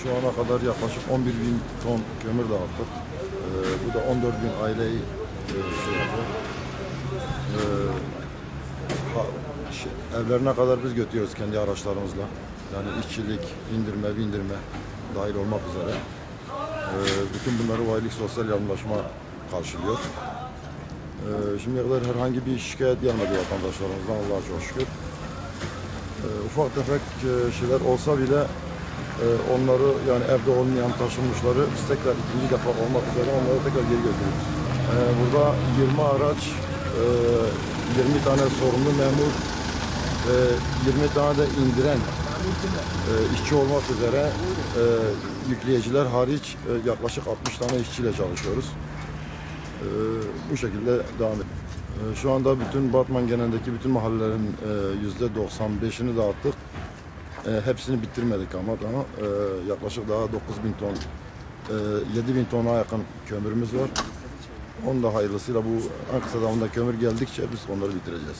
Şu ana kadar yaklaşık 11.000 ton kömür dağıttık. Bu da 14.000 aileyi şey yapıyor. Evlerine kadar biz götürüyoruz kendi araçlarımızla. Yani işçilik, indirme, bindirme dahil olmak üzere. Bütün bunları Valilik Sosyal Yardımlaşma karşılıyor. Şimdiye kadar herhangi bir şikayet gelmedi vatandaşlarımızdan, Allah'a çok şükür. Ufak tefek şeyler olsa bile onları, yani evde olmayan taşınmışları biz tekrar ikinci defa olmak üzere onları tekrar geri götürüyoruz. Burada 20 araç, 20 tane sorumlu memur, 20 tane de indiren işçi olmak üzere yükleyiciler hariç yaklaşık 60 tane işçiyle çalışıyoruz. Bu şekilde devam ediyor. Şu anda bütün Batman genelindeki bütün mahallelerin %95'ini dağıttık. Hepsini bitirmedik ama daha yaklaşık daha 9.000 ton, 7.000 tona yakın kömürümüz var. Onun da hayırlısıyla bu en kısa zamanda kömür geldikçe biz onları bitireceğiz.